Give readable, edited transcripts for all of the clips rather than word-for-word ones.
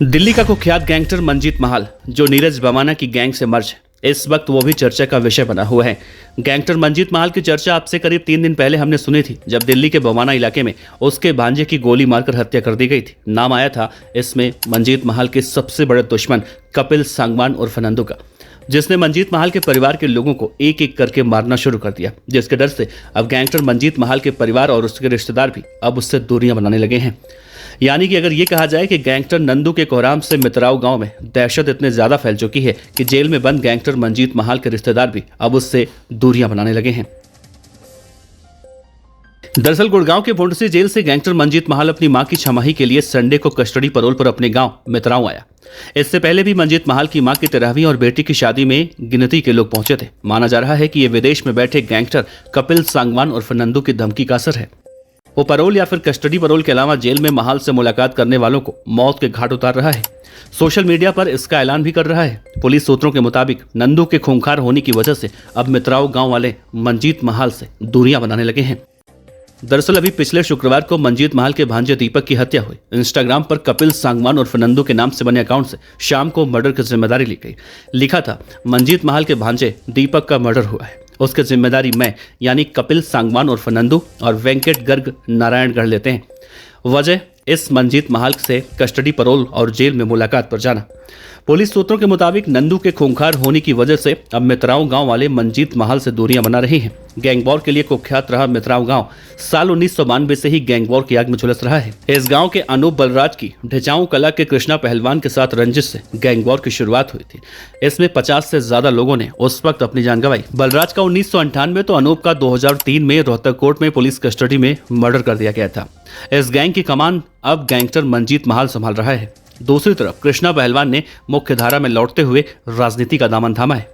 दिल्ली का कुख्यात गैंगस्टर मंजीत महाल, जो नीरज बमाना की गैंग से मर्ज है, इस वक्त वो भी चर्चा का विषय बना हुआ है। गैंगस्टर मंजीत महाल की चर्चा अब से करीब 3 दिन पहले हमने सुनी थी, जब दिल्ली के बमाना इलाके में उसके भांजे की गोली मारकर हत्या कर दी गई थी। नाम आया था इसमें मंजीत महाल के सबसे बड़े दुश्मन कपिल सांगवान उर्फ नंदू का, जिसने मंजीत महाल के परिवार के लोगों को एक एक करके मारना शुरू कर दिया, जिसके डर से अब गैंगस्टर मंजीत महाल के परिवार और उसके रिश्तेदार भी अब उससे दूरियां बनाने लगे हैं। यानी कि अगर ये कहा जाए कि गैंगस्टर नंदू के कोहराम से मित्राव गांव में दहशत इतने ज्यादा फैल चुकी है कि जेल में बंद गैंगस्टर मंजीत महाल के रिश्तेदार भी अब उससे दूरियां बनाने लगे हैं। दरअसल गुड़गांव के भोंडसी जेल से गैंगस्टर मंजीत महाल अपनी मां की छमाही के लिए संडे को कस्टडी पैरोल पर अपने गांव मित्राव आया। इससे पहले भी मंजीत महाल की मां की 13वीं और बेटी की शादी में गिनती के लोग पहुंचे थे। माना जा रहा है कि ये विदेश में बैठे गैंगस्टर कपिल सांगवान उर्फ नंदू की धमकी का असर है। वो पैरोल या फिर कस्टडी पैरोल के अलावा जेल में महाल से मुलाकात करने वालों को मौत के घाट उतार रहा है। सोशल मीडिया पर इसका ऐलान भी कर रहा है। पुलिस सूत्रों के मुताबिक नंदू के खूंखार होने की वजह से अब मित्राव गांव वाले मंजीत महाल से दूरियां बनाने लगे हैं। दरअसल अभी पिछले शुक्रवार को मंजीत महाल के भांजे दीपक की हत्या हुई। इंस्टाग्राम पर कपिल सांगवान उर्फ नंदू के नाम से बने अकाउंट से शाम को मर्डर की जिम्मेदारी ली गई। लिखा था, मंजीत महाल के भांजे दीपक का मर्डर हुआ है, उसकी जिम्मेदारी मैं यानी कपिल सांगवान उर्फ नंदू और वेंकट गर्ग नारायणगढ़ लेते हैं। वजह इस मंजीत महाल से कस्टडी पैरोल और जेल में मुलाकात पर जाना। पुलिस सूत्रों के मुताबिक नंदू के खूंखार होने की वजह से अब मित्राव गांव वाले मंजीत महाल से दूरियां बना रही हैं। गैंग वॉर के लिए कुख्यात रहा मित्राव गांव साल 1992 से ही गैंग वॉर की आग में झुलस रहा है। इस गांव के अनूप बलराज की ढिचाऊ कला के कृष्णा पहलवान के साथ रंजिश से गैंग वॉर की शुरुआत हुई थी। इसमें 50 से ज्यादा लोगों ने उस वक्त अपनी जान गंवाई। बलराज का 1998 तो अनूप का 2003 में रोहतक कोर्ट में पुलिस कस्टडी में मर्डर कर दिया गया था। इस गैंग की कमान अब गैंगस्टर मंजीत महाल संभाल रहा है। दूसरी तरफ कृष्णा पहलवान ने मुख्य धारा में लौटते हुए राजनीति का दामन थामा है।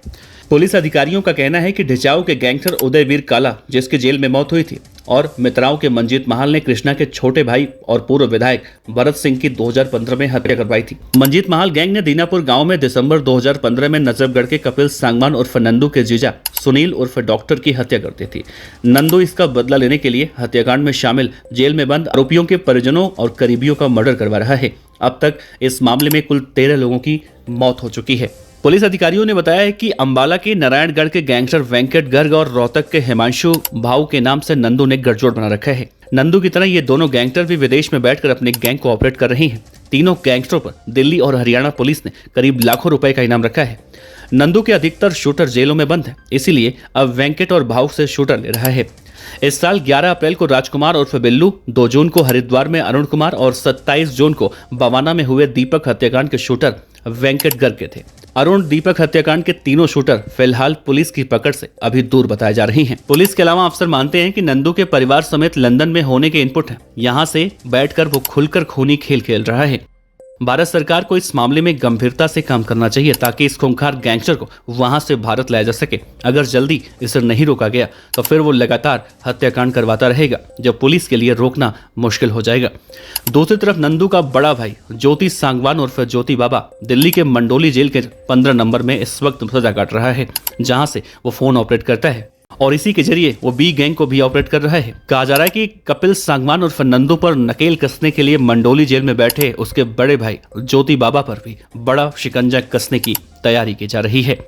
पुलिस अधिकारियों का कहना है कि ढिचाऊ के गैंगस्टर उदयवीर काला, जिसके जेल में मौत हुई थी, और मित्राव के मंजीत महाल ने कृष्णा के छोटे भाई और पूर्व विधायक भरत सिंह की 2015 में हत्या करवाई थी। मंजीत महाल गैंग ने दीनापुर गांव में दिसंबर 2015 में नजफगढ़ के कपिल सांगवान उर्फ नंदू के जीजा सुनील उर्फ डॉक्टर की हत्या कर दी थी। नंदू इसका बदला लेने के लिए हत्याकांड में शामिल जेल में बंद आरोपियों के परिजनों और करीबियों का मर्डर करवा रहा है। अब तक इस मामले में कुल 13 लोगों की मौत हो चुकी है। पुलिस अधिकारियों ने बताया है कि अंबाला के नारायणगढ़ के गैंगस्टर वेंकट गर्ग और रोहतक के हिमांशु भाऊ के नाम से नंदू ने गठजोड़ बना रखा है। नंदू की तरह ये दोनों गैंगस्टर भी विदेश में बैठकर अपने गैंग को ऑपरेट कर रहे हैं। तीनों गैंगस्टरों पर दिल्ली और हरियाणा पुलिस ने करीब लाखों रुपए का इनाम रखा है। नंदू के अधिकतर शूटर जेलों में बंद है, इसीलिए अब वेंकट और भाऊ से शूटर ले रहा है। इस साल 11 अप्रैल को राजकुमार उर्फ बिल्लू, 2 जून को हरिद्वार में अरुण कुमार और 27 जून को बवाना में हुए दीपक हत्याकांड के शूटर वेंकट गर्ग के थे। अरुण दीपक हत्याकांड के तीनों शूटर फिलहाल पुलिस की पकड़ से अभी दूर बताए जा रहे हैं। पुलिस के अलावा अफसर मानते हैं कि नंदू के परिवार समेत लंदन में होने के इनपुट है। यहाँ से बैठकर वो खुलकर खूनी खेल खेल रहा है। भारत सरकार को इस मामले में गंभीरता से काम करना चाहिए ताकि इस खूंखार गैंगस्टर को वहां से भारत लाया जा सके। अगर जल्दी इसे नहीं रोका गया तो फिर वो लगातार हत्याकांड करवाता रहेगा, जब पुलिस के लिए रोकना मुश्किल हो जाएगा। दूसरी तरफ नंदू का बड़ा भाई ज्योति सांगवान उर्फ ज्योति बाबा दिल्ली के मंडोली जेल के 15 नंबर में इस वक्त सजा काट रहा है, जहां से वो फोन ऑपरेट करता है और इसी के जरिए वो बी गैंग को भी ऑपरेट कर रहा है। कहा जा रहा है कि कपिल सांगवान उर्फ नंदू पर नकेल कसने के लिए मंडोली जेल में बैठे उसके बड़े भाई ज्योति बाबा पर भी बड़ा शिकंजा कसने की तैयारी की जा रही है।